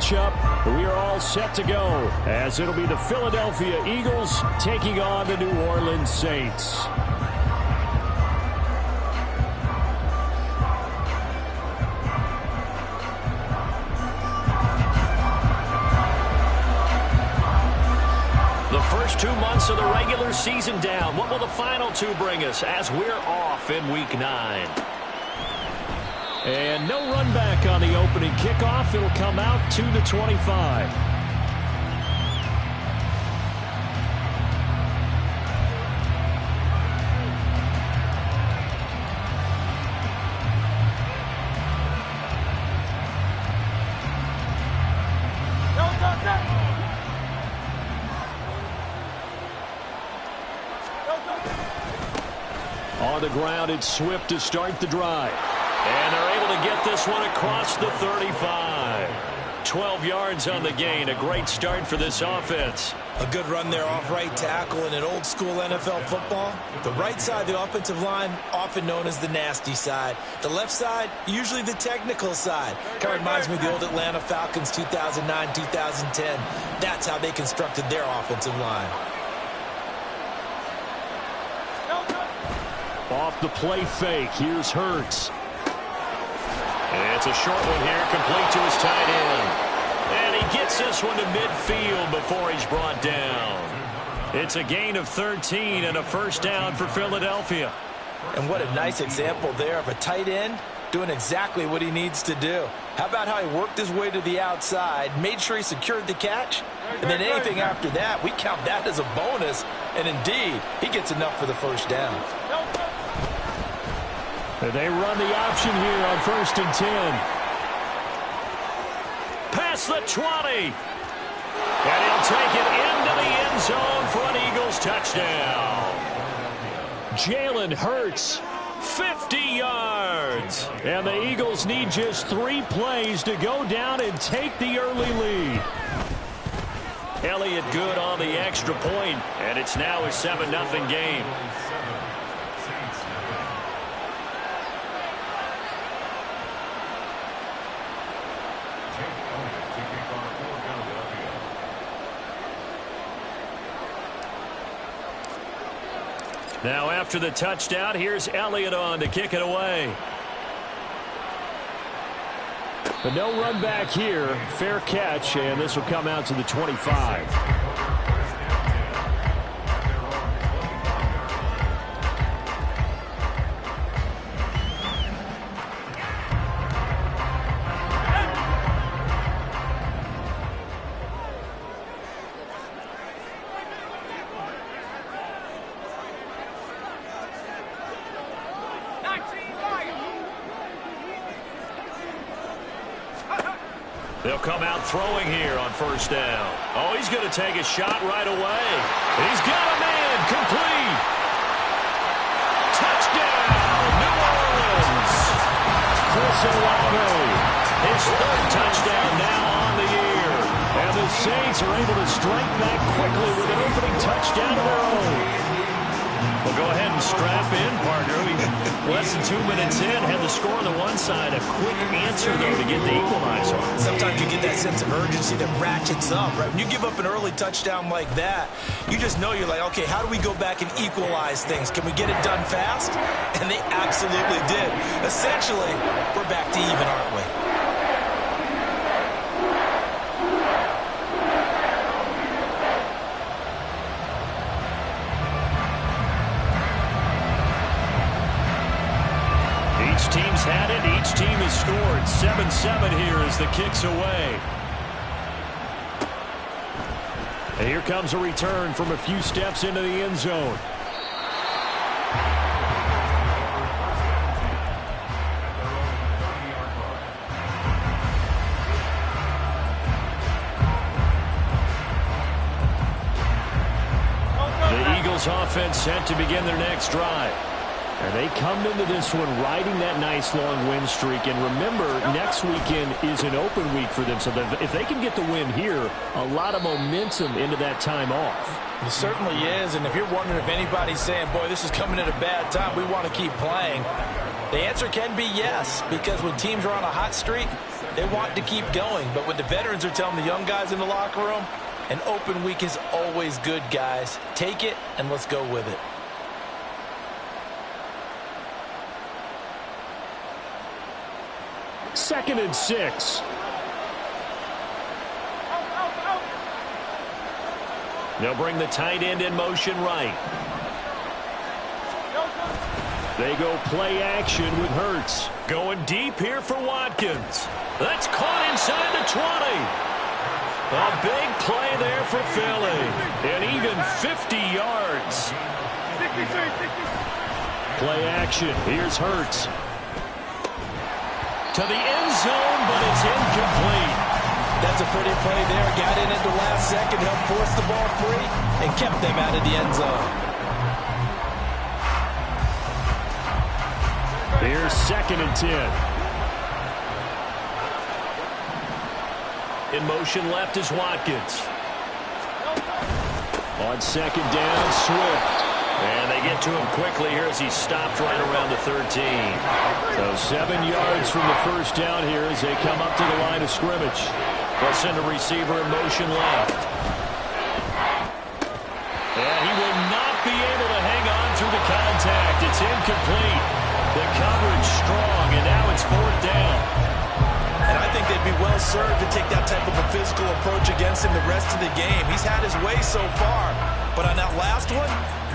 matchup. We are all set to go as it'll be the Philadelphia Eagles taking on the New Orleans Saints. The first 2 months of the regular season down. What will the final 2 bring us as we're off in Week 9? And no run back on the opening kickoff. It'll come out to the 25. On the ground, it's Swift to start the drive. And they're able to get this one across the 35. 12 yards on the gain. A great start for this offense. A good run there off right tackle in an old school NFL football. The right side, the offensive line, often known as the nasty side. The left side, usually the technical side. Kind of reminds me of the old Atlanta Falcons 2009, 2010. That's how they constructed their offensive line. Off the play fake, here's Hurts. And it's a short one here, complete to his tight end. And he gets this one to midfield before he's brought down. It's a gain of 13 and a first down for Philadelphia. And what a nice example there of a tight end doing exactly what he needs to do. How about how he worked his way to the outside, made sure he secured the catch, and then anything after that, we count that as a bonus. And indeed, he gets enough for the first down. They run the option here on 1st and 10. Past the 20. And he'll take it into the end zone for an Eagles touchdown. Jalen Hurts, 50 yards. And the Eagles need just 3 plays to go down and take the early lead. Elliott good on the extra point, and it's now a 7-0 game. Now after the touchdown, here's Elliott on to kick it away. But no run back here. Fair catch, and this will come out to the 25. They'll come out throwing here on 1st down. Oh, he's going to take a shot right away. He's got a man complete. Touchdown, New Orleans. Chris Olave, his 3rd touchdown now on the year. And the Saints are able to strike back quickly with an opening touchdown of their own. Well, go ahead and strap in, partner. Less than 2 minutes in, had the score on the one side. A quick answer, though, to get the equalizer. Sometimes you get that sense of urgency that ratchets up, right? When you give up an early touchdown like that, you just know you're like, okay, how do we go back and equalize things? Can we get it done fast? And they absolutely did. Essentially, we're back to even, aren't we? Each team's had it. Each team has scored. 7-7 here as the kick's away. And here comes a return from a few steps into the end zone. The Eagles offense set to begin their next drive. And they come into this one riding that nice long win streak. And remember, next weekend is an open week for them. So if they can get the win here, a lot of momentum into that time off. It certainly is. And if you're wondering if anybody's saying, boy, this is coming at a bad time, we want to keep playing. The answer can be yes, because when teams are on a hot streak, they want to keep going. But when the veterans are telling the young guys in the locker room, an open week is always good, guys. Take it, and let's go with it. Second and 6. They'll bring the tight end in motion right. They go play action with Hurts. Going deep here for Watkins. That's caught inside the 20. A big play there for Philly. And even 50 yards. Play action. Here's Hurts. To the end zone, but it's incomplete. That's a pretty play there. Got in at the last second, helped force the ball free, and kept them out of the end zone. Here's second and 10. In motion left is Watkins. On second down, Swift. And they get to him quickly here as he stopped right around the 13. So 7 yards from the first down here as they come up to the line of scrimmage. They'll send a receiver in motion left. And he will not be able to hang on through the contact. It's incomplete. The coverage strong, and now it's fourth down. And I think they'd be well served to take that type of a physical approach against him the rest of the game. He's had his way so far, but on that last one,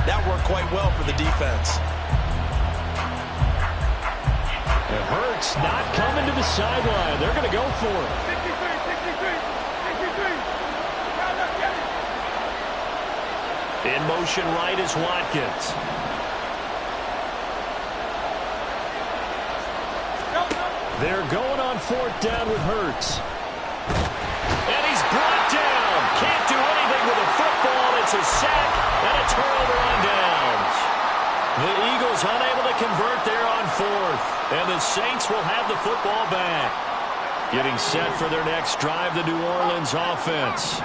that worked quite well for the defense. It hurts not coming to the sideline. They're going to go for it. 63. In motion right is Watkins. They're going on fourth down with Hurts. And he's brought down. Can't do anything with a football. It's a sack and a turnover on downs. The Eagles unable to convert there on fourth. And the Saints will have the football back. Getting set for their next drive, the New Orleans offense.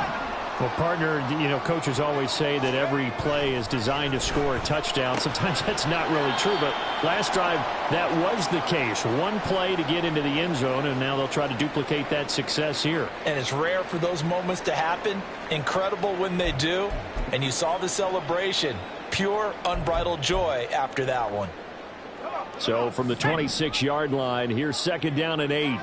Well, partner, you know, coaches always say that every play is designed to score a touchdown. Sometimes that's not really true, but last drive, that was the case. One play to get into the end zone, and now they'll try to duplicate that success here. And it's rare for those moments to happen. Incredible when they do. And you saw the celebration. Pure, unbridled joy after that one. So from the 26-yard line, here's second down and 8.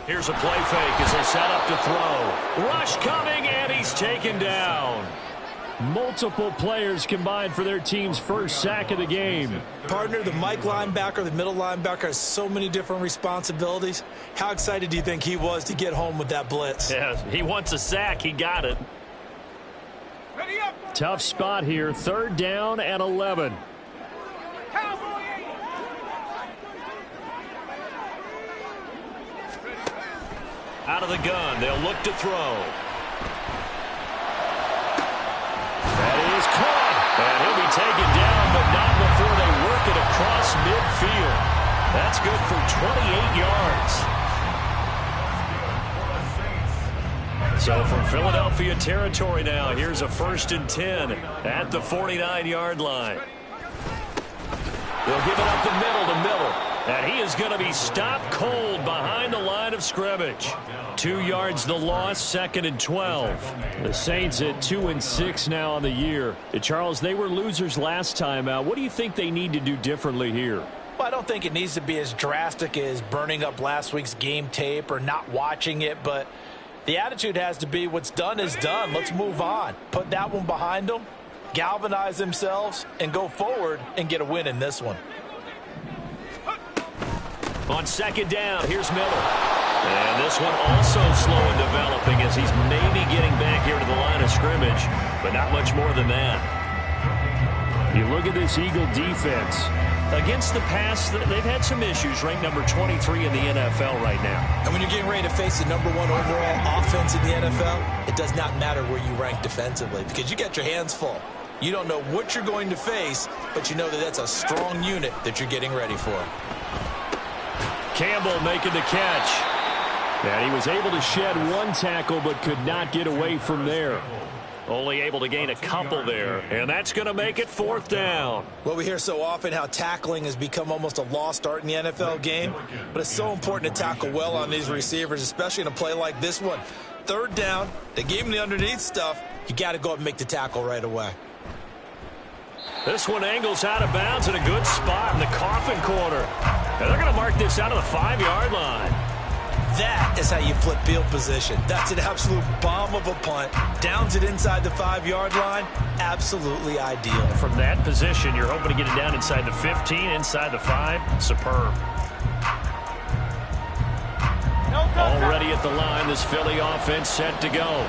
Here's a play fake as they set up to throw. Rush coming, and he's taken down. Multiple players combined for their team's first sack of the game. Partner, the Mike linebacker, the middle linebacker has so many different responsibilities. How excited do you think he was to get home with that blitz? Yeah, he wants a sack. He got it. Tough spot here. Third down and 11. Out of the gun, they'll look to throw. That is caught. And he'll be taken down, but not before they work it across midfield. That's good for 28 yards. So from Philadelphia territory now, here's a 1st and 10 at the 49-yard line. They'll give it up the middle to Miller. And he is going to be stopped cold behind the line of scrimmage. 2 yards the loss, 2nd and 12. The Saints at 2-6 now on the year. Charles, they were losers last time out. What do you think they need to do differently here? Well, I don't think it needs to be as drastic as burning up last week's game tape or not watching it, but the attitude has to be what's done is done. Let's move on. Put that one behind them, galvanize themselves, and go forward and get a win in this one. On second down, here's Miller. And this one also slow in developing as he's maybe getting back here to the line of scrimmage, but not much more than that. You look at this Eagle defense. Against the pass, they've had some issues, ranked number 23 in the NFL right now. And when you're getting ready to face the #1 overall offense in the NFL, it does not matter where you rank defensively because you got your hands full. You don't know what you're going to face, but you know that that's a strong unit that you're getting ready for. Campbell making the catch. And he was able to shed one tackle but could not get away from there. Only able to gain a couple there, and that's going to make it 4th down. Well, we hear so often how tackling has become almost a lost art in the NFL game, but it's so important to tackle well on these receivers, especially in a play like this one. 3rd down, they gave him the underneath stuff. You got to go up and make the tackle right away. This one angles out of bounds in a good spot in the coffin corner. And they're going to mark this out of the 5-yard line. That is how you flip field position. That's an absolute bomb of a punt. Downs it inside the 5-yard line. Absolutely ideal. From that position, you're hoping to get it down inside the 15, inside the 5. Superb. Already at the line, this Philly offense set to go.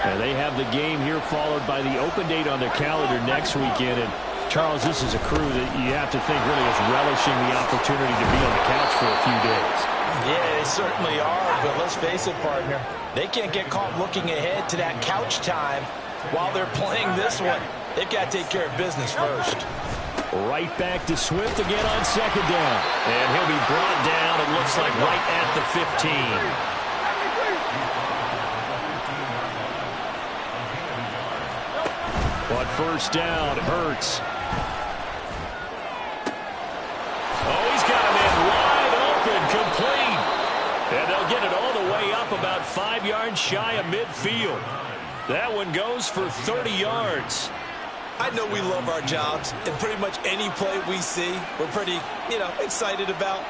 And they have the game here followed by the open date on their calendar next weekend. And Charles, this is a crew that you have to think really is relishing the opportunity to be on the couch for a few days. Yeah, they certainly are, but let's face it, partner. They can't get caught looking ahead to that couch time while they're playing this one. They've got to take care of business first. Right back to Swift again on 2nd down. And he'll be brought down, it looks like, right at the 15. But 1st down, Hurts. Oh, he's got him in wide open, complete. And they'll get it all the way up about 5 yards shy of midfield. That one goes for 30 yards. I know we love our jobs, and pretty much any play we see, we're pretty, excited about.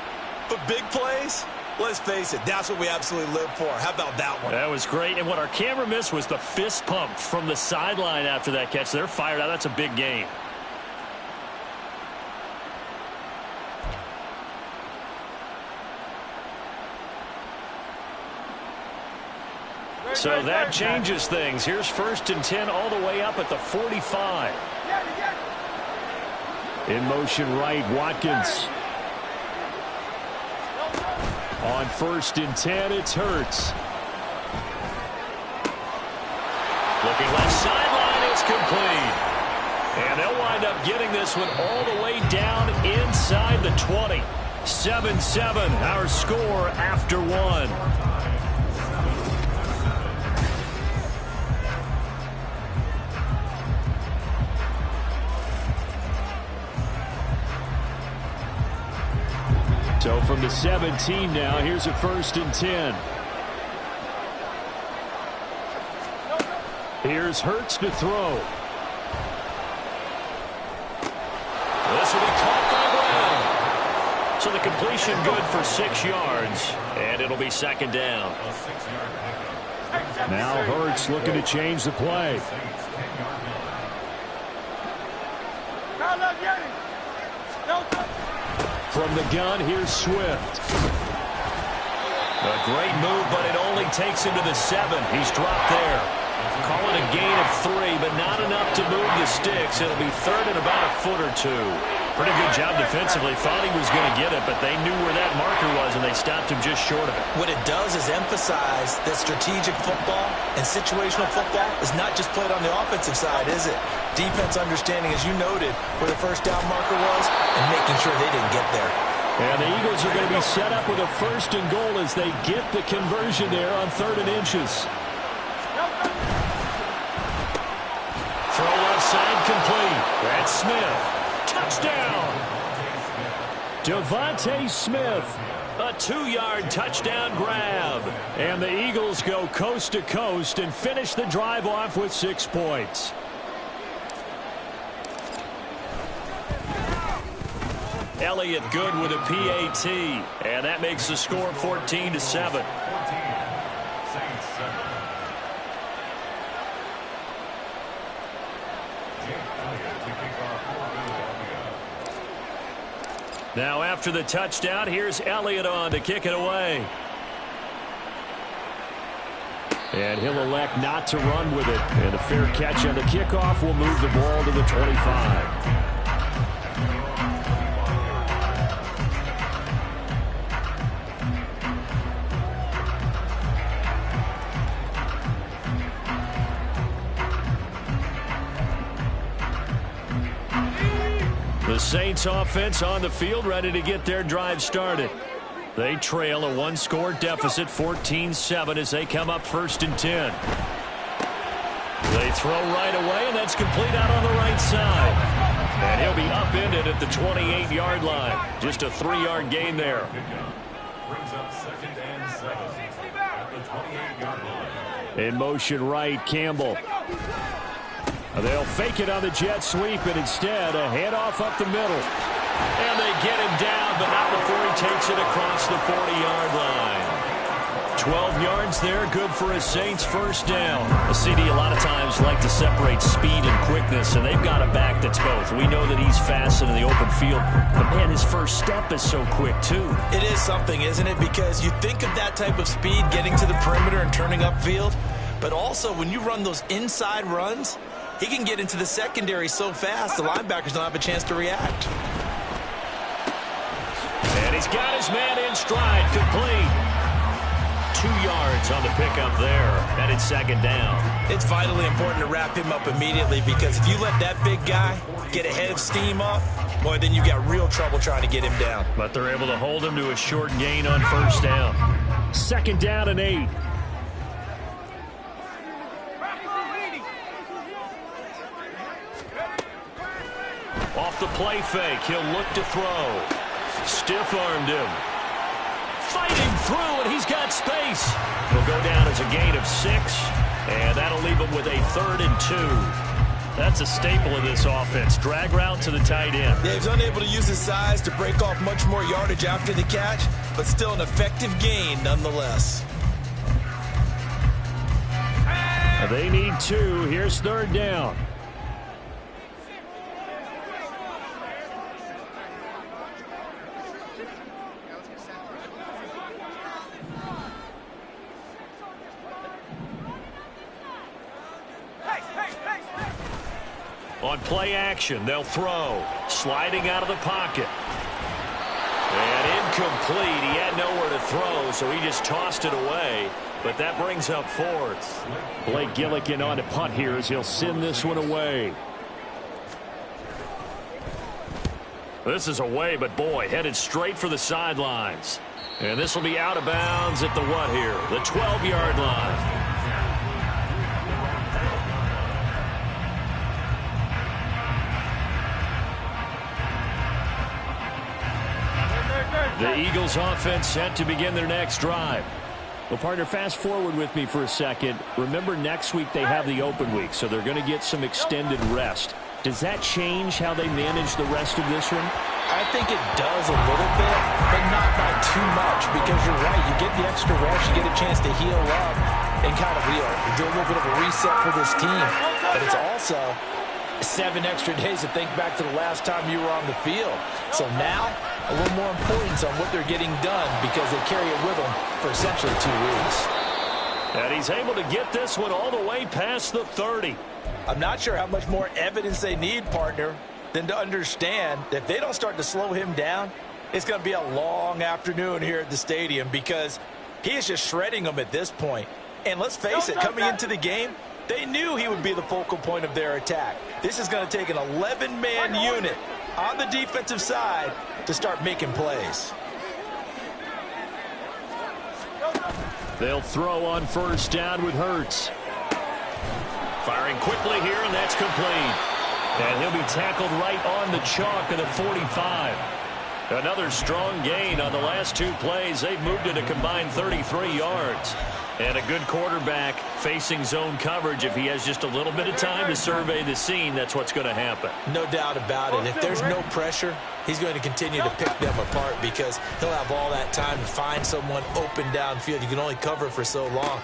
But big plays, let's face it, that's what we absolutely live for. How about that one? That was great, and what our camera missed was the fist pump from the sideline after that catch. They're fired out. That's a big game. So that changes things. Here's 1st and 10 all the way up at the 45. In motion right, Watkins. On 1st and 10, it's Hurts. Looking left sideline, it's complete. And they'll wind up getting this one all the way down inside the 20. 7-7, our score after 1. So from the 17 now, here's a 1st and 10. Here's Hurts to throw. This will be caught by Brown. So the completion good for 6 yards, and it'll be 2nd down. Now Hurts looking to change the play. From the gun, here's Swift. A great move, but it only takes him to the 7. He's dropped there. Call it a gain of 3, but not enough to move the sticks. It'll be 3rd and about a foot or 2. Pretty good job defensively. Thought he was going to get it, but they knew where that marker was, and they stopped him just short of it. What it does is emphasize that strategic football and situational football is not just played on the offensive side, is it? Defense understanding, as you noted, where the 1st down marker was and making sure they didn't get there. And the Eagles are going to be set up with a 1st and goal as they get the conversion there on 3rd and inches. Throw left side complete. That's Smith. Touchdown. Devontae Smith. A 2-yard touchdown grab. And the Eagles go coast to coast and finish the drive off with 6 points. Elliott good with a PAT, and that makes the score 14-7. Now after the touchdown, here's Elliott on to kick it away. And he'll elect not to run with it. And a fair catch on the kickoff will move the ball to the 25. The Saints offense on the field, ready to get their drive started. They trail a one-score deficit, 14-7, as they come up 1st and 10. They throw right away, and that's complete out on the right side. And he'll be upended at the 28-yard line. Just a 3-yard gain there. Brings up 2nd and 7 at the 28-yard line. In motion right, Campbell. They'll fake it on the jet sweep, and instead a handoff up the middle. And they get him down, but not before he takes it across the 40-yard line. 12 yards there, good for a Saints first down. A CD a lot of times like to separate speed and quickness, and they've got a back that's both. We know that he's fast in the open field, but man, his first step is so quick too. It is something, isn't it? Because you think of that type of speed getting to the perimeter and turning upfield, but also when you run those inside runs, he can get into the secondary so fast the linebackers don't have a chance to react. And he's got his man in stride, complete. 2 yards on the pickup there, and it's 2nd down. It's vitally important to wrap him up immediately, because if you let that big guy get ahead of steam up, boy, then you got real trouble trying to get him down. But they're able to hold him to a short gain on 1st down. 2nd down and 8. Off the play fake, he'll look to throw. Stiff-armed him. Fighting through, and he's got space. He'll go down as a gain of 6, and that'll leave him with a 3rd and 2. That's a staple of this offense. Drag route to the tight end. Yeah, he's unable to use his size to break off much more yardage after the catch, but still an effective gain nonetheless. They need 2. Here's 3rd down. On play action, they'll throw. Sliding out of the pocket. And incomplete. He had nowhere to throw, so he just tossed it away. But that brings up 4th. Blake Gillikin on to punt here as he'll send this one away. This is away, but boy, headed straight for the sidelines. And this will be out of bounds at the what here? The 12-yard line. The Eagles offense set to begin their next drive. Well, partner, fast forward with me for a second. Remember, next week they have the open week, so they're going to get some extended rest. Does that change how they manage the rest of this one? I think it does a little bit, but not by too much, because you're right. You get the extra rest, you get a chance to heal up and kind of do a little bit of a reset for this team. But it's also 7 extra days to think back to the last time you were on the field. So now, a little more importance on what they're getting done, because they carry it with them for essentially 2 weeks. And he's able to get this one all the way past the 30. I'm not sure how much more evidence they need, partner, than to understand that if they don't start to slow him down, it's going to be a long afternoon here at the stadium, because he is just shredding them at this point. And let's face it, coming into the game, they knew he would be the focal point of their attack. This is going to take an 11-man unit on the defensive side to start making plays. They'll throw on 1st down with Hurts. Firing quickly here, and that's complete. And he'll be tackled right on the chalk of the 45. Another strong gain on the last 2 plays. They've moved it a combined 33 yards. And a good quarterback facing zone coverage. If he has just a little bit of time to survey the scene, that's what's going to happen. No doubt about it. If there's no pressure, he's going to continue to pick them apart, because he'll have all that time to find someone open downfield. You can only cover for so long.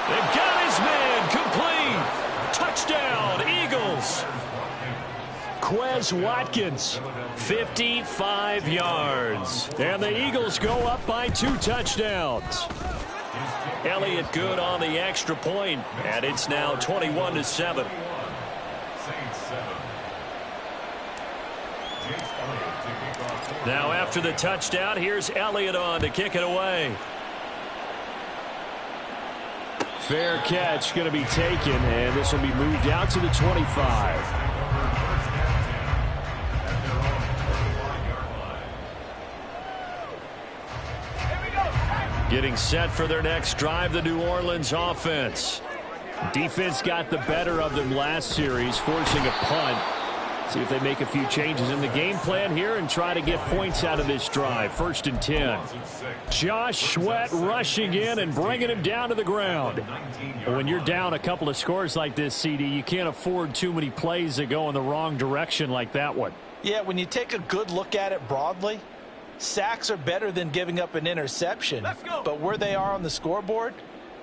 They've got his man complete. Touchdown, Eagles. Quez Watkins, 55 yards. And the Eagles go up by 2 touchdowns. Elliott good on the extra point, and it's now 21-7. Now after the touchdown, here's Elliott on to kick it away. Fair catch going to be taken, and this will be moved out to the 25. Getting set for their next drive, the New Orleans offense. Defense got the better of them last series, forcing a punt. See if they make a few changes in the game plan here and try to get points out of this drive. 1st and 10. Josh Sweat rushing in and bringing him down to the ground. When you're down a couple of scores like this, CD, you can't afford too many plays that go in the wrong direction like that one. Yeah, when you take a good look at it broadly, sacks are better than giving up an interception. But where they are on the scoreboard,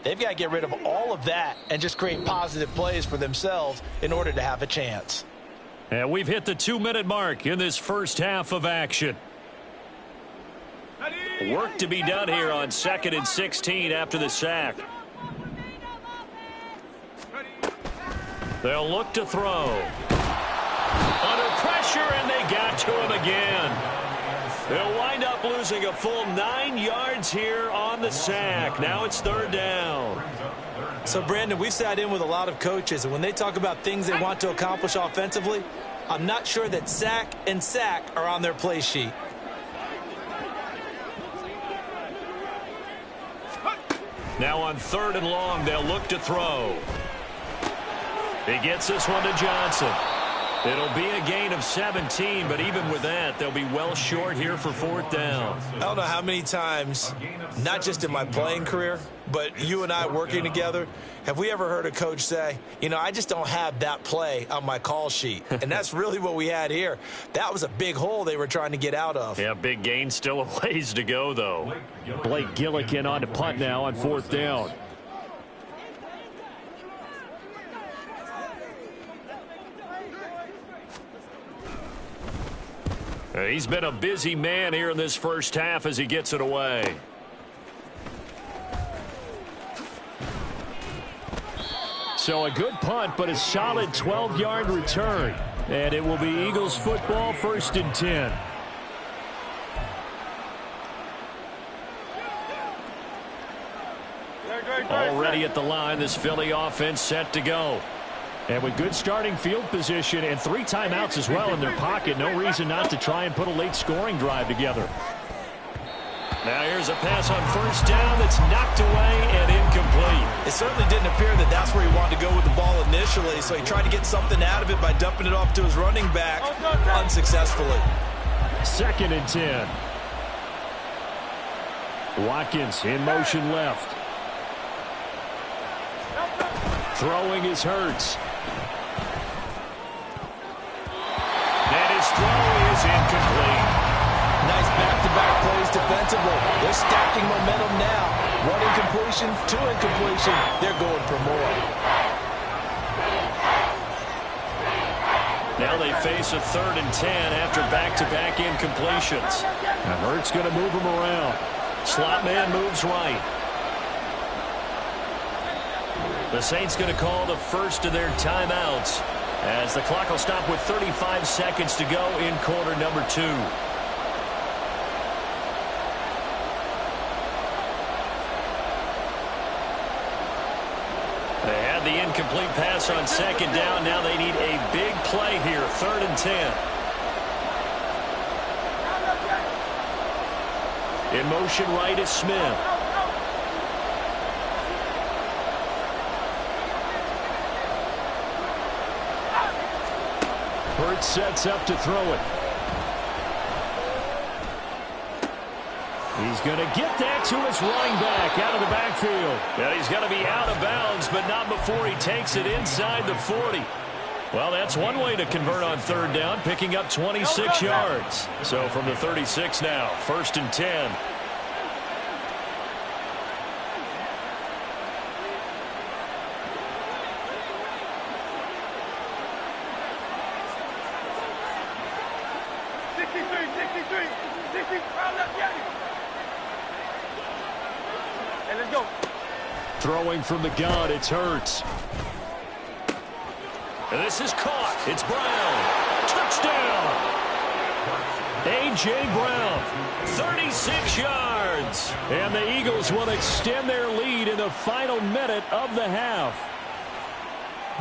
they've got to get rid of all of that and just create positive plays for themselves in order to have a chance. And we've hit the 2-minute mark in this first half of action. Work to be done here on 2nd and 16 after the sack. They'll look to throw. Under pressure, and they got to him again. They'll wind up losing a full 9 yards here on the sack. Now it's 3rd down. So, Brandon, we've sat in with a lot of coaches, and when they talk about things they want to accomplish offensively, I'm not sure that sack and sack are on their play sheet. Now on 3rd and long, they'll look to throw. He gets this one to Johnson. It'll be a gain of 17, but even with that, they'll be well short here for 4th down. I don't know how many times, not just in my playing career, but you and I working together, have we ever heard a coach say, you know, I just don't have that play on my call sheet. And that's really what we had here. That was a big hole they were trying to get out of. Yeah, big gain, still a ways to go, though. Blake Gillikin on to punt now on 4th down. He's been a busy man here in this first half as he gets it away. So a good punt, but a solid 12-yard return. And it will be Eagles football, 1st and 10. Already at the line, this Philly offense set to go. And with good starting field position and 3 timeouts as well in their pocket, no reason not to try and put a late scoring drive together. Now here's a pass on 1st down that's knocked away and incomplete. It certainly didn't appear that that's where he wanted to go with the ball initially, so he tried to get something out of it by dumping it off to his running back unsuccessfully. 2nd and 10. Watkins in motion left. Throwing is Hurts. And his throw is incomplete. Nice back-to-back plays defensively. They're stacking momentum now. 1 incompletion, 2 incompletion. They're going for more. Now they face a 3rd and 10 after back-to-back incompletions. And Hurts going to move him around. Slot man moves right. The Saints going to call the first of their timeouts as the clock will stop with 35 seconds to go in quarter number 2. They had the incomplete pass on 2nd down. Now they need a big play here, 3rd and 10. In motion right is Smith. Hurts sets up to throw it. He's going to get that to his running back out of the backfield. And he's going to be out of bounds, but not before he takes it inside the 40. Well, that's one way to convert on 3rd down, picking up 26 yards. So from the 36 now, 1st and 10. Throwing from the gun, it's Hurts. And this is caught. It's Brown. Touchdown. A.J. Brown, 36 yards. And the Eagles will extend their lead in the final minute of the half.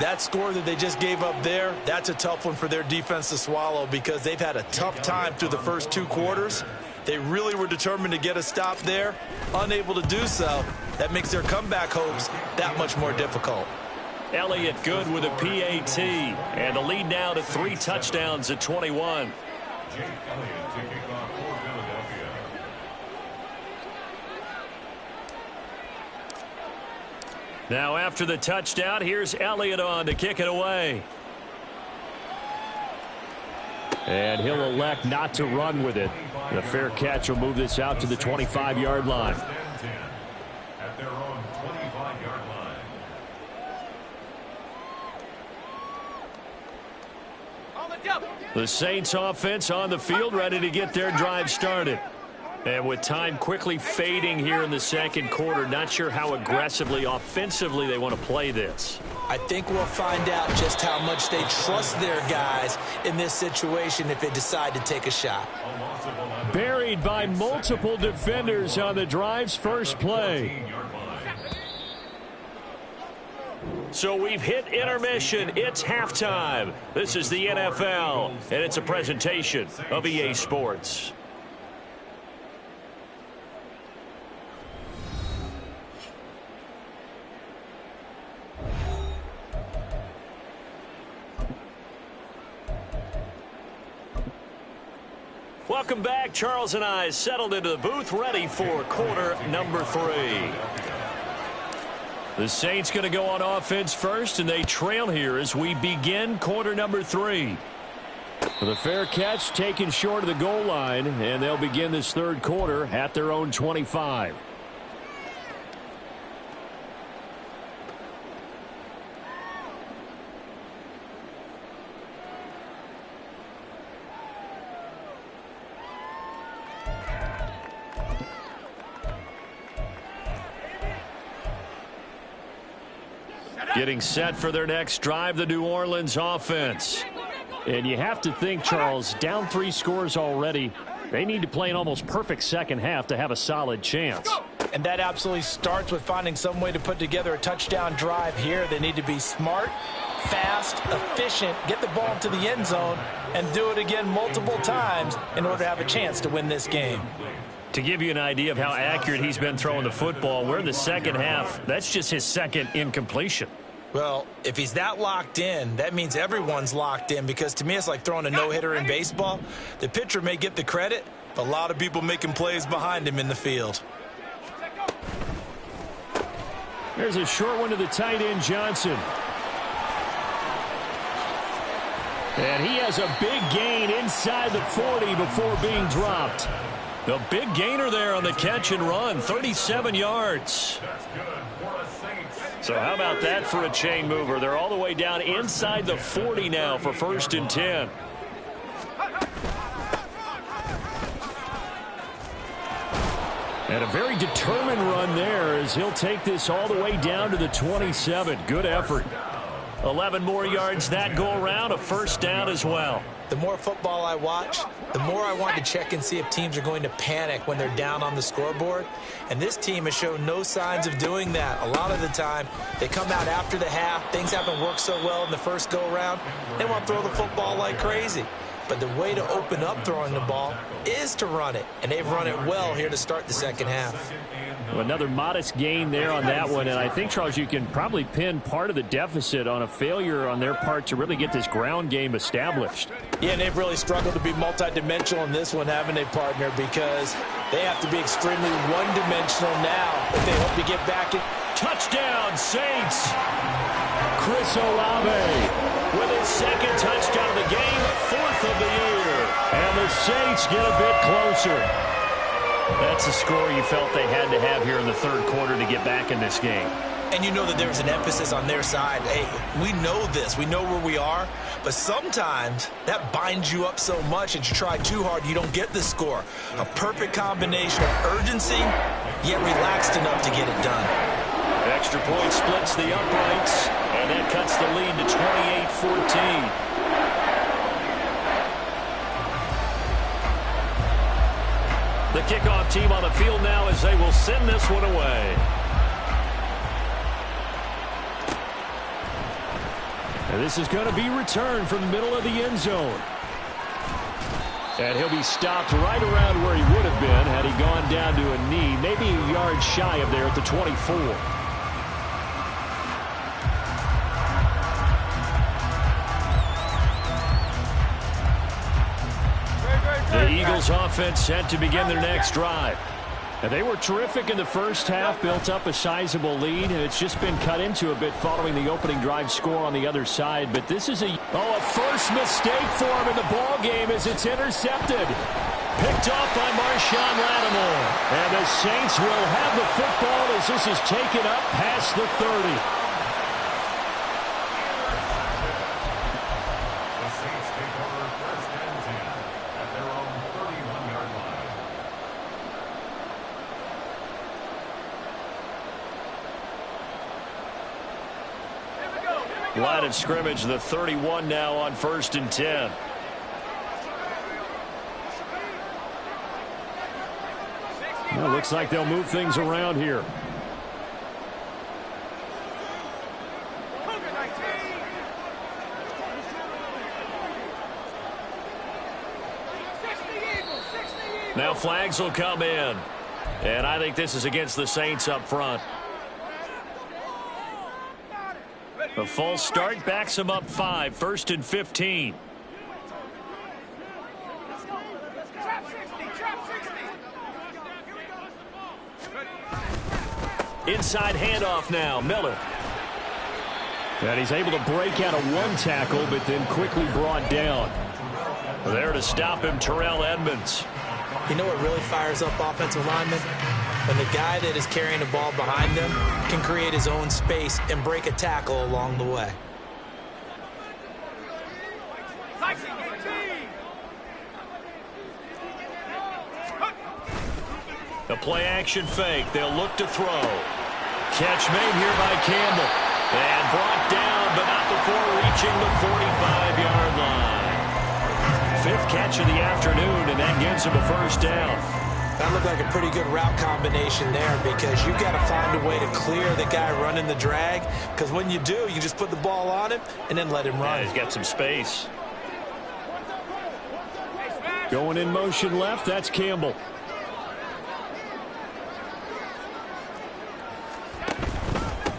That score that they just gave up there, that's a tough one for their defense to swallow because they've had a tough time through the first 2 quarters. They really were determined to get a stop there, unable to do so. That makes their comeback hopes that much more difficult. Elliott good with a PAT, and the lead now to 3 touchdowns at 21. Jake Elliott taking off for Philadelphia. Now after the touchdown, here's Elliott on to kick it away. And he'll elect not to run with it. The fair catch will move this out to the 25-yard line. At their own 25-yard line. The Saints offense on the field, ready to get their drive started. And with time quickly fading here in the second quarter, not sure how aggressively, offensively they want to play this. I think we'll find out just how much they trust their guys in this situation if they decide to take a shot. Buried by multiple defenders on the drive's first play. So we've hit intermission. It's halftime. This is the NFL, and it's a presentation of EA Sports. Welcome back. Charles and I settled into the booth, ready for quarter number 3. The Saints going to go on offense first, and they trail here as we begin quarter number 3. The fair catch taken short of the goal line, and they'll begin this third quarter at their own 25. Getting set for their next drive, the New Orleans offense. And you have to think, Charles, down 3 scores already. They need to play an almost perfect second half to have a solid chance. And that absolutely starts with finding some way to put together a touchdown drive here. They need to be smart, fast, efficient, get the ball to the end zone, and do it again multiple times in order to have a chance to win this game. To give you an idea of how accurate he's been throwing the football, we're in the second half. That's just his second incompletion. Well, if he's that locked in, that means everyone's locked in, because to me it's like throwing a no-hitter in baseball. The pitcher may get the credit, but a lot of people making plays behind him in the field. There's a short one to the tight end, Johnson. And he has a big gain inside the 40 before being dropped. The big gainer there on the catch and run, 37 yards. So how about that for a chain mover? They're all the way down inside the 40 now for 1st and 10. And a very determined run there as he'll take this all the way down to the 27. Good effort. 11 more yards that go around, a 1st down as well. The more football I watch, the more I want to check and see if teams are going to panic when they're down on the scoreboard. And this team has shown no signs of doing that. A lot of the time, they come out after the half. Things haven't worked so well in the first go-around. They want to throw the football like crazy. But the way to open up throwing the ball is to run it. And they've run it well here to start the second half. Well, another modest gain there on that one. And I think, Charles, you can probably pin part of the deficit on a failure on their part to really get this ground game established. Yeah, and they've really struggled to be multidimensional in this one, haven't they, partner? Because they have to be extremely one-dimensional now if they hope to get back in. Touchdown, Saints! Chris Olave with his 2nd touchdown of the game, 4th of the year. And the Saints get a bit closer. That's the score you felt they had to have here in the third quarter to get back in this game. And you know that there's an emphasis on their side. Hey, we know this. We know where we are. But sometimes that binds you up so much that you try too hard, you don't get the score. A perfect combination of urgency, yet relaxed enough to get it done. Extra point splits the uprights, and that cuts the lead to 28-14. The kickoff team on the field now as they will send this one away. And this is going to be returned from the middle of the end zone. And he'll be stopped right around where he would have been had he gone down to a knee, maybe a yard shy of there at the 24. The Eagles offense set to begin their next drive. And they were terrific in the first half, built up a sizable lead, and it's just been cut into a bit following the opening drive score on the other side. But this is a first mistake for him in the ball game as it's intercepted. Picked off by Marshawn Lattimore. And the Saints will have the football as this is taken up past the 30. Line of scrimmage, the 31 now on 1st and 10. Well, looks like they'll move things around here. Now flags will come in. And I think this is against the Saints up front. A false start backs him up 5, 1st and 15. Inside handoff now, Miller. And he's able to break out of one tackle, but then quickly brought down. There to stop him, Terrell Edmunds. You know what really fires up offensive linemen? When the guy that is carrying the ball behind them can create his own space and break a tackle along the way. A play-action fake. They'll look to throw. Catch made here by Campbell. And brought down, but not before reaching the 45-yard line. 5th catch of the afternoon, and that gives him a first down. That looked like a pretty good route combination there because you've got to find a way to clear the guy running the drag, because when you do, you just put the ball on him and then let him run. Yeah, he's got some space. Going in motion left, that's Campbell.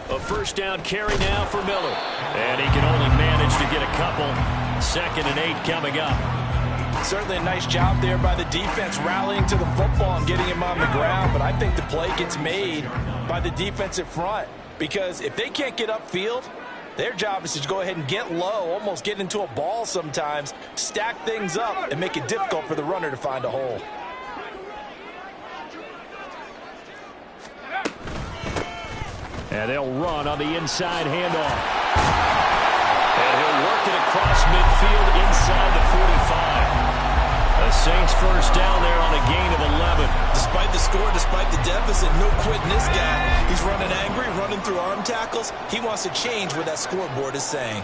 A first down carry now for Miller. And he can only manage to get a couple. 2nd and 8 coming up. Certainly a nice job there by the defense rallying to the football and getting him on the ground, but I think the play gets made by the defensive front because if they can't get upfield, their job is to go ahead and get low, almost get into a ball sometimes, stack things up, and make it difficult for the runner to find a hole. And they'll run on the inside handoff. And he'll work it across midfield inside the 45. The Saints first down there on a gain of 11. Despite the score, despite the deficit, no quitting this guy. He's running angry, running through arm tackles. He wants to change what that scoreboard is saying.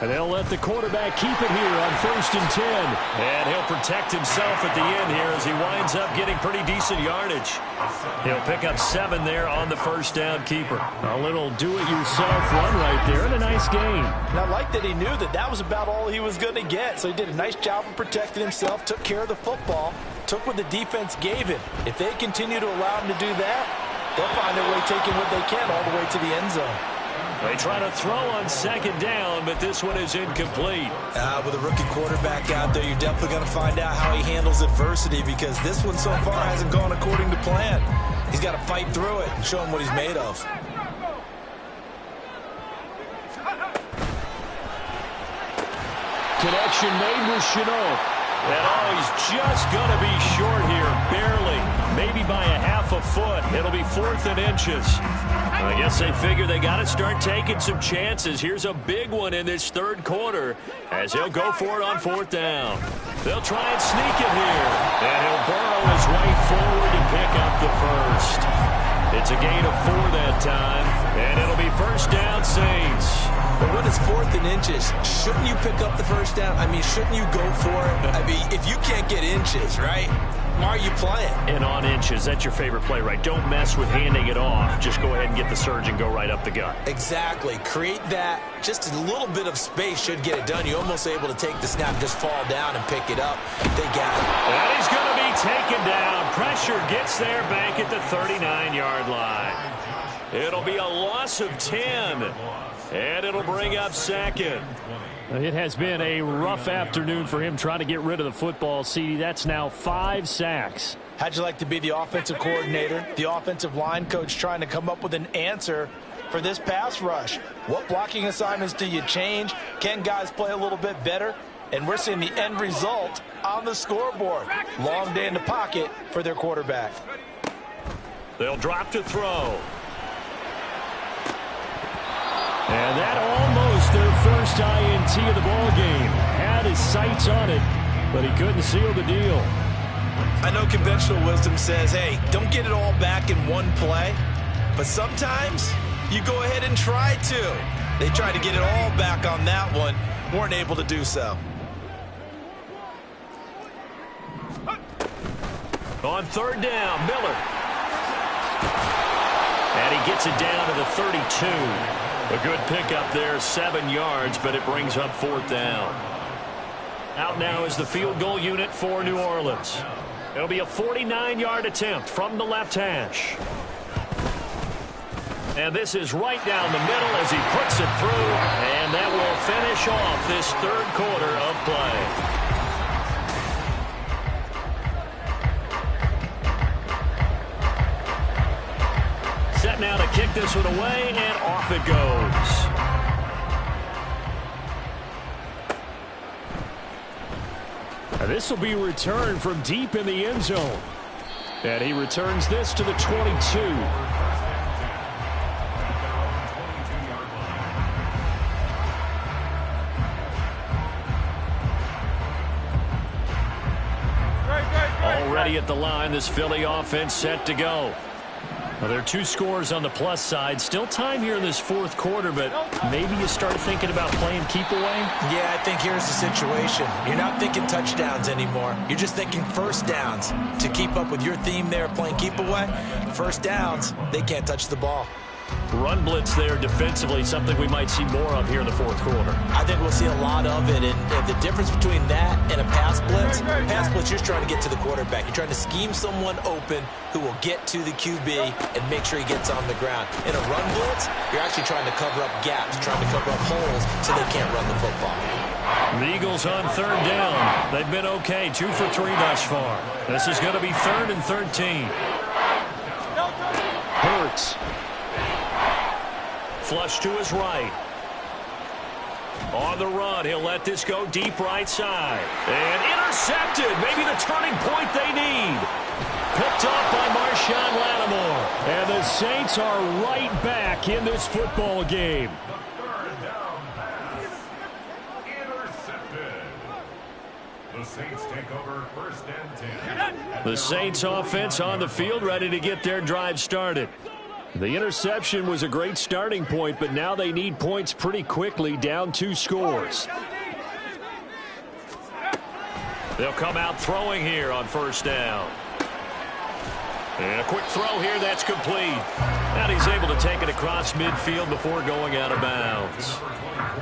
And they'll let the quarterback keep it here on 1st and 10. And he'll protect himself at the end here as he winds up getting pretty decent yardage. He'll pick up 7 there on the first down keeper. A little do-it-yourself run right there and a nice gain. And I like that he knew that that was about all he was going to get. So he did a nice job of protecting himself, took care of the football, took what the defense gave him. If they continue to allow him to do that, they'll find their way taking what they can all the way to the end zone. They try to throw on 2nd down, but this one is incomplete. With a rookie quarterback out there, you're definitely going to find out how he handles adversity because this one so far hasn't gone according to plan. He's got to fight through it and show him what he's made of. Connection made with Shenault. And he's just going to be short here, barely. Maybe by a half a foot. It'll be 4th and inches. I guess they figure they got to start taking some chances. Here's a big one in this 3rd quarter as he'll go for it on 4th down. They'll try and sneak it here. And he'll burrow his way forward to pick up the first. It's a gain of 4 that time. And it'll be first down Saints. But when it's 4th and inches, shouldn't you pick up the first down? I mean, shouldn't you go for it? I mean, if you can't get inches, right? why are you playing? And on inches, that's your favorite play, right? Don't mess with handing it off. Just go ahead and get the surge and go right up the gut. Exactly. Create that. Just a little bit of space should get it done. You're almost able to take the snap, just fall down and pick it up. They got it. And he's going to be taken down. Pressure gets there back at the 39-yard line. It'll be a loss of 10. And it'll bring up second. It has been a rough afternoon for him trying to get rid of the football, CD. That's now 5 sacks. How'd you like to be the offensive coordinator, the offensive line coach, trying to come up with an answer for this pass rush? What blocking assignments do you change? Can guys play a little bit better? And we're seeing the end result on the scoreboard. Long day in the pocket for their quarterback. They'll drop to throw. And that almost their first INT of the ball game. Had his sights on it, but he couldn't seal the deal. I know conventional wisdom says, hey, don't get it all back in one play. But sometimes you go ahead and try to. They tried to get it all back on that one. Weren't able to do so. On third down, Miller. And he gets it down to the 32. A good pickup there, 7 yards, but it brings up fourth down. Out now is the field goal unit for New Orleans. It'll be a 49-yard attempt from the left hash. And this is right down the middle as he puts it through, and that will finish off this third quarter of play. Set now to kick this one away, and off it goes. And this will be returned from deep in the end zone. And he returns this to the 22. Already at the line, this Philly offense set to go. Well, there are 2 scores on the plus side. Still time here in this fourth quarter, but maybe you start thinking about playing keep away? Yeah, I think here's the situation. You're not thinking touchdowns anymore. You're just thinking first downs. To keep up with your theme there, playing keep away, first downs, they can't touch the ball. Run blitz there defensively, something we might see more of here in the fourth quarter. I think we'll see a lot of it, and the difference between that and a pass blitz, you're trying to get to the quarterback. You're trying to scheme someone open who will get to the QB and make sure he gets on the ground. In a run blitz, you're actually trying to cover up gaps, trying to cover up holes so they can't run the football. The Eagles on third down. They've been okay, 2 for 3 thus far. This is going to be 3rd and 13. Hurts. Flush to his right. On the run, he'll let this go deep right side. And intercepted. Maybe the turning point they need. Picked up by Marshawn Lattimore. And the Saints are right back in this football game. Third down pass. Intercepted. The Saints take over 1st and 10. The Saints offense on the field, ready to get their drive started. The interception was a great starting point, but now they need points pretty quickly, down 2 scores. They'll come out throwing here on first down. And a quick throw here, that's complete. And he's able to take it across midfield before going out of bounds.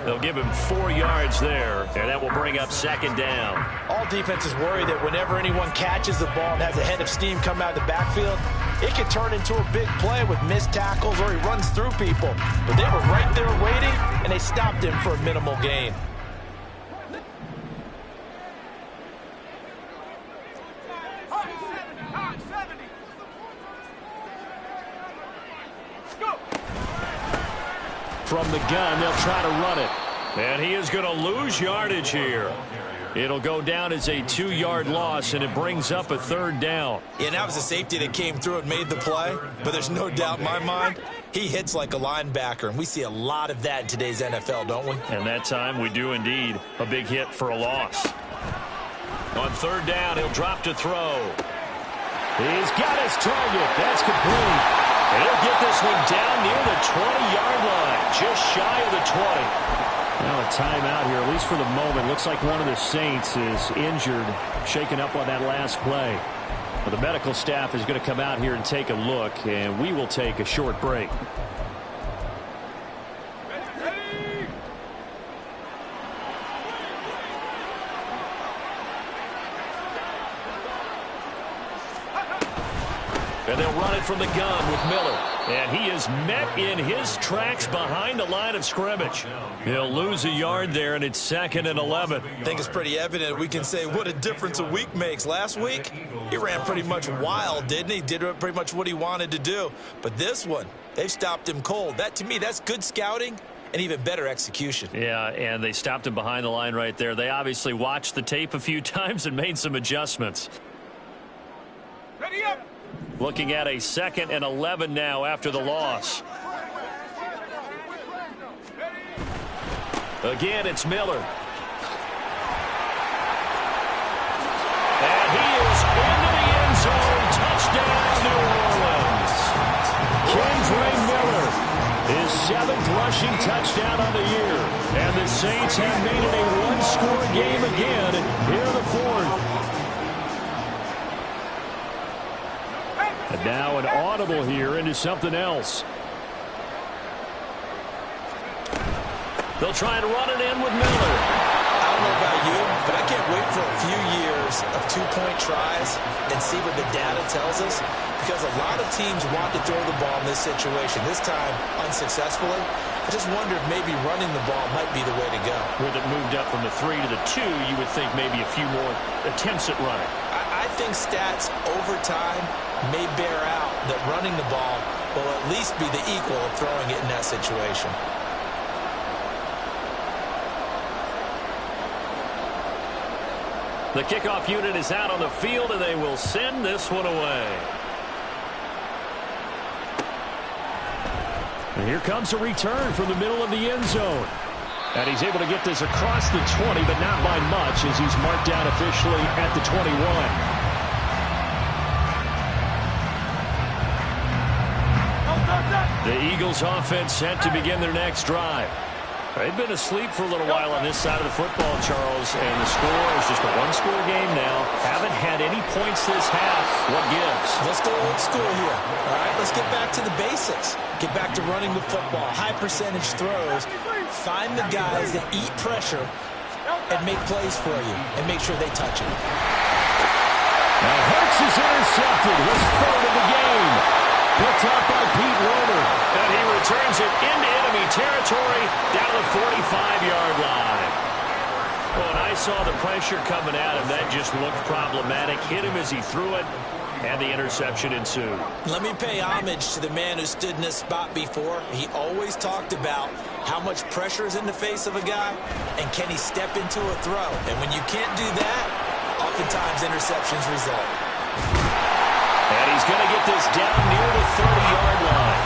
They'll give him 4 yards there, and that will bring up 2nd down. All defenses worry that whenever anyone catches the ball and has a head of steam come out of the backfield, it can turn into a big play with missed tackles or he runs through people. But they were right there waiting, and they stopped him for a minimal gain. From the gun, they'll try to run it. And he is going to lose yardage here. It'll go down as a 2-yard loss, and it brings up a 3rd down. Yeah, and that was a safety that came through and made the play. But there's no doubt in my mind, he hits like a linebacker. And we see a lot of that in today's NFL, don't we? And that time we do indeed. A big hit for a loss. On 3rd down, he'll drop to throw. He's got his target. That's complete. And he'll get this one down near the 20-yard line, just shy of the 20. Now a timeout here, at least for the moment. Looks like one of the Saints is injured, shaken up on that last play. Well, the medical staff is going to come out here and take a look, and we will take a short break. And they'll run it from the gun with Miller. And he is met in his tracks behind the line of scrimmage. He'll lose a yard there, and it's 2nd and 11. I think it's pretty evident. We can say what a difference a week makes. Last week, he ran pretty much wild, didn't he? Did pretty much what he wanted to do. But this one, they've stopped him cold. That, to me, that's good scouting and even better execution. Yeah, and they stopped him behind the line right there. They obviously watched the tape a few times and made some adjustments. Ready up. Looking at a 2nd and 11 now after the loss. Again, it's Miller. And he is into the end zone. Touchdown, New Orleans. Kendre Miller, his 7th rushing touchdown on the year. And the Saints have made it a one-score game again here in the 4th. And now an audible here into something else. They'll try and run it in with Miller. I don't know about you, but I can't wait for a few years of two-point tries and see what the data tells us, because a lot of teams want to throw the ball in this situation, this time unsuccessfully. I just wonder if maybe running the ball might be the way to go. With it moved up from the 3 to the 2, you would think maybe a few more attempts at running. I think stats over time may bear out that running the ball will at least be the equal of throwing it in that situation. The kickoff unit is out on the field, and they will send this one away. And here comes a return from the middle of the end zone. And he's able to get this across the 20, but not by much, as he's marked down officially at the 21. The Eagles offense set to begin their next drive. They've been asleep for a little while on this side of the football, Charles, and the score is just a one-score game now. Haven't had any points this half. What gives? Let's go old school here. All right, let's get back to the basics. Get back to running the football, high percentage throws. Find the guys that eat pressure and make plays for you, and make sure they touch it. Now Hurts is intercepted. His third of the game. Picked up by Pete Werner. And he returns it into enemy territory down the 45-yard line. Well, and I saw the pressure coming at him. That just looked problematic. Hit him as he threw it, and the interception ensued. Let me pay homage to the man who stood in this spot before. He always talked about how much pressure is in the face of a guy, and can he step into a throw. And when you can't do that, oftentimes interceptions result. And he's going to get this down near the 30-yard line.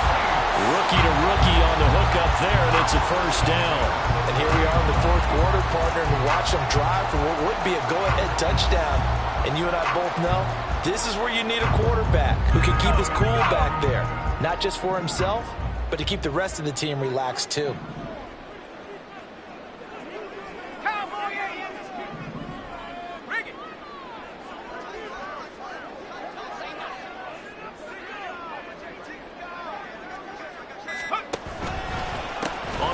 Rookie to rookie on the hook up there, and it's a first down. And here we are in the 4th quarter, partner, and watch them drive for what would be a go-ahead touchdown. And you and I both know this is where you need a quarterback who can keep his cool back there, not just for himself, but to keep the rest of the team relaxed too.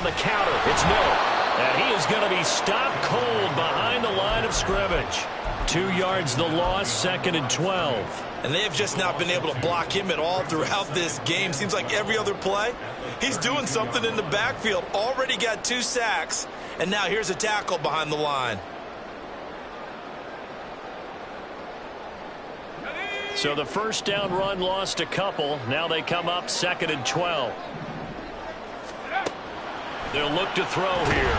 The counter, it's Miller. And he is going to be stopped cold behind the line of scrimmage. 2 yards the loss, 2nd and 12. And they have just not been able to block him at all throughout this game. Seems like every other play, he's doing something in the backfield. Already got 2 sacks, and now here's a tackle behind the line. So the first down run lost a couple. Now they come up 2nd and 12. They'll look to throw here.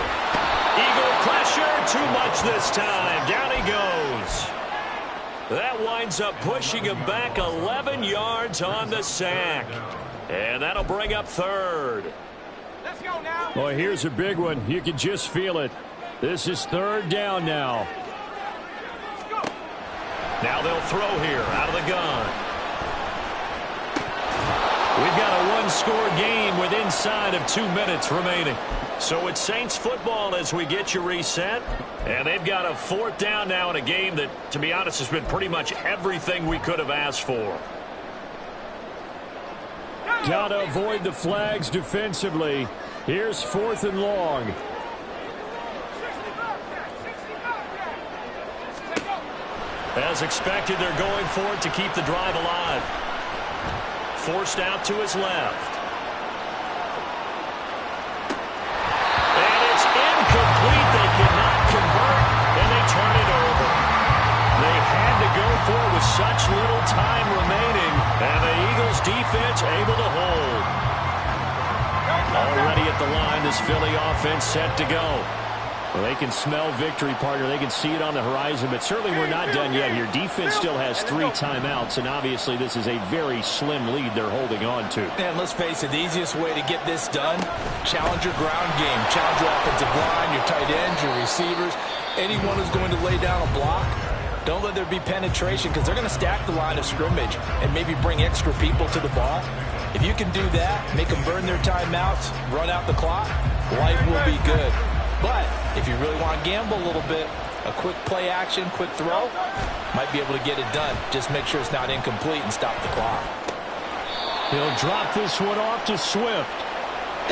Eagle pressure, too much this time. Down he goes. That winds up pushing him back 11 yards on the sack. And that'll bring up 3rd. Let's go now. Boy, here's a big one. You can just feel it. This is 3rd down now. Now they'll throw here out of the gun. We've got a one-score game with inside of 2 minutes remaining. So it's Saints football as we get you reset. And they've got a 4th down now in a game that, to be honest, has been pretty much everything we could have asked for. Got to avoid the flags defensively. Here's 4th and long. As expected, they're going for it to keep the drive alive. Forced out to his left. And it's incomplete. They cannot convert, and they turn it over. They had to go for it with such little time remaining, and the Eagles defense able to hold. Already at the line, this Philly offense set to go. Well, they can smell victory, partner. They can see it on the horizon, but certainly we're not done yet here. Defense still has 3 timeouts, and obviously this is a very slim lead they're holding on to. And let's face it, the easiest way to get this done, challenge your ground game. Challenge your offensive line, your tight ends, your receivers, anyone who's going to lay down a block. Don't let there be penetration because they're going to stack the line of scrimmage and maybe bring extra people to the ball. If you can do that, make them burn their timeouts, run out the clock, life will be good. But if you really want to gamble a little bit, a quick play action, quick throw, might be able to get it done. Just make sure it's not incomplete and stop the clock. He'll drop this one off to Swift.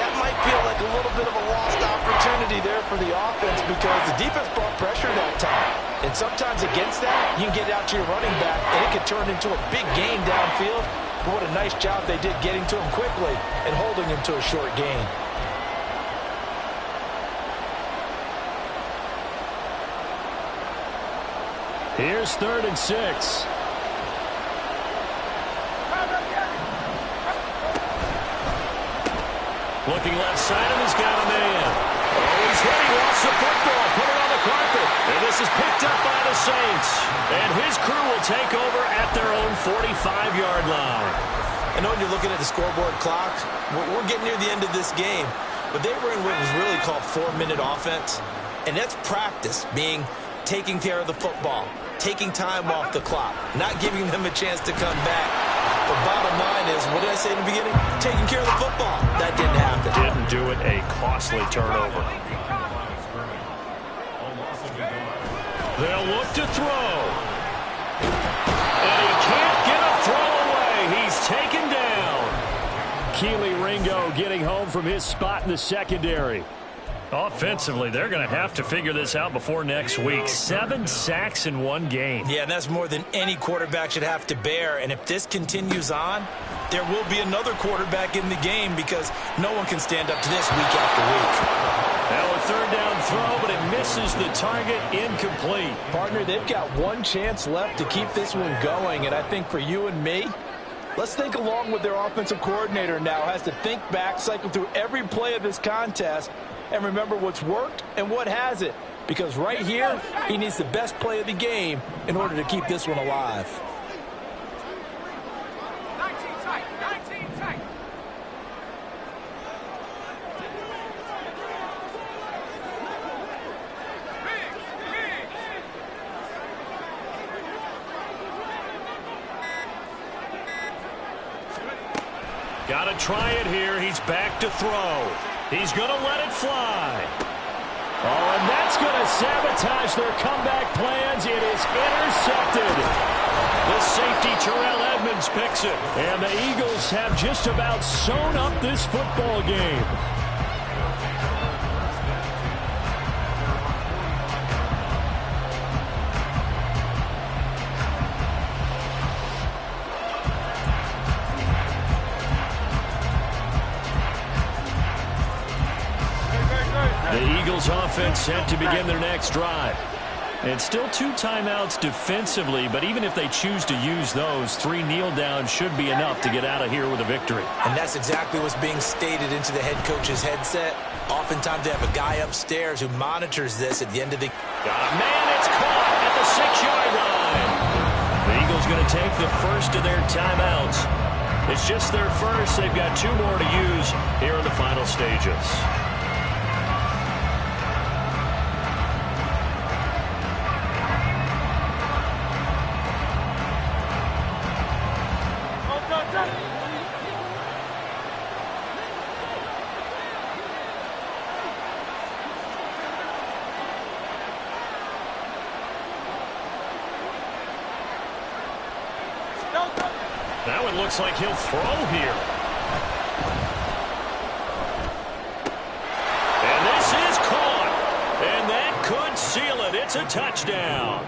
That might feel like a little bit of a lost opportunity there for the offense because the defense brought pressure that time. And sometimes against that, you can get out to your running back, and it can turn into a big gain downfield. But what a nice job they did getting to him quickly and holding him to a short gain. Here's 3rd and 6. Looking left side, and he's got a man. Oh, he's hit. He lost the football. Put it on the carpet. And this is picked up by the Saints. And his crew will take over at their own 45-yard line. I know when you're looking at the scoreboard clock, we're getting near the end of this game. But they were in what was really called 4-minute offense. And that's practice, being taking care of the football, taking time off the clock, not giving them a chance to come back. But bottom line is, what did I say in the beginning? Taking care of the football. That didn't happen. Didn't do it. A costly turnover. They'll look to throw. And he can't get a throw away. He's taken down. Kelee Ringo getting home from his spot in the secondary. Offensively, they're going to have to figure this out before next week. 7 sacks in one game. Yeah, and that's more than any quarterback should have to bear. And if this continues on, there will be another quarterback in the game because no one can stand up to this week after week. Now a 3rd down throw, but it misses the target. Incomplete. Partner, they've got one chance left to keep this one going. And I think for you and me, let's think along with their offensive coordinator now. Has to think back, cycle through every play of this contest, and remember what's worked and what hasn't. Because right here, he needs the best play of the game in order to keep this one alive. 19 tight, 19 tight. Got to try it here. He's back to throw. He's going to let it fly. Oh, and that's going to sabotage their comeback plans. It is intercepted. The safety, Terrell Edmonds, picks it. And the Eagles have just about sewn up this football game. The Eagles offense set to begin their next drive. And still 2 timeouts defensively, but even if they choose to use those, 3 kneel downs should be enough to get out of here with a victory. And that's exactly what's being stated into the head coach's headset. Oftentimes they have a guy upstairs who monitors this at the end of the... Got a man, it's caught at the 6-yard line. The Eagles going to take the first of their timeouts. It's just their first. They've got 2 more to use here in the final stages. Now it looks like he'll throw here. And this is caught. And that could seal it. It's a touchdown.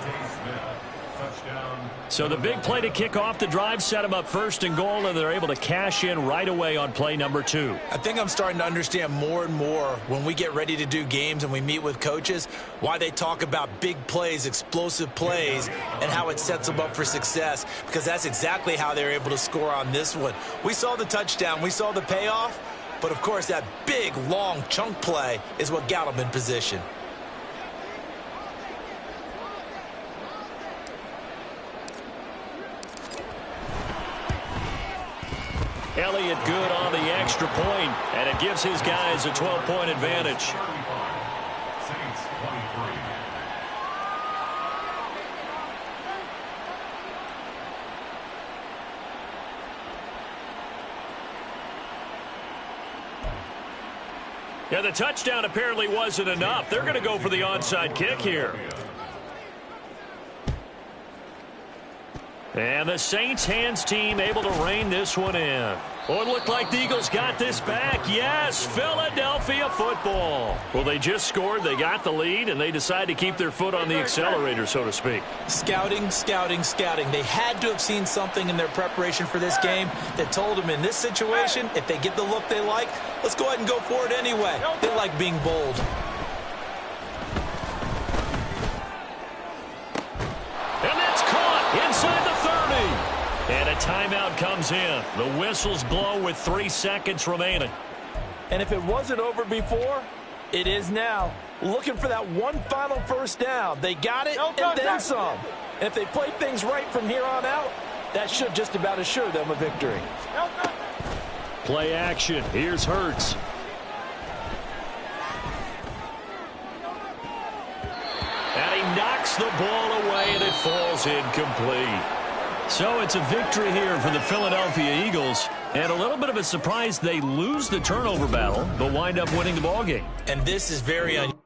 So the big play to kick off the drive set them up first and goal, and they're able to cash in right away on play number 2. I think I'm starting to understand more and more when we get ready to do games and we meet with coaches why they talk about big plays, explosive plays, and how it sets them up for success, because that's exactly how they're able to score on this one. We saw the touchdown. We saw the payoff. But, of course, that big, long chunk play is what got them in position. Elliott good on the extra point, and it gives his guys a 12-point advantage. Saints 23. Yeah, the touchdown apparently wasn't enough. They're going to go for the onside kick here. And the Saints hands team able to rein this one in. Oh, it looked like the Eagles got this back. Yes, Philadelphia football. Well, they just scored, they got the lead, and they decide to keep their foot on the accelerator, so to speak. Scouting, scouting, scouting. They had to have seen something in their preparation for this game that told them in this situation, if they get the look they like, let's go ahead and go for it anyway. They like being bold. And that's caught inside the 30. And a timeout comes in. The whistles blow with 3 seconds remaining. And if it wasn't over before, it is now. Looking for that one final first down. They got it and then some. And if they play things right from here on out, that should just about assure them a victory. Play action. Here's Hurts. And he knocks the ball away, and it falls incomplete. So it's a victory here for the Philadelphia Eagles. And a little bit of a surprise, they lose the turnover battle, but wind up winning the ballgame. And this is very unusual.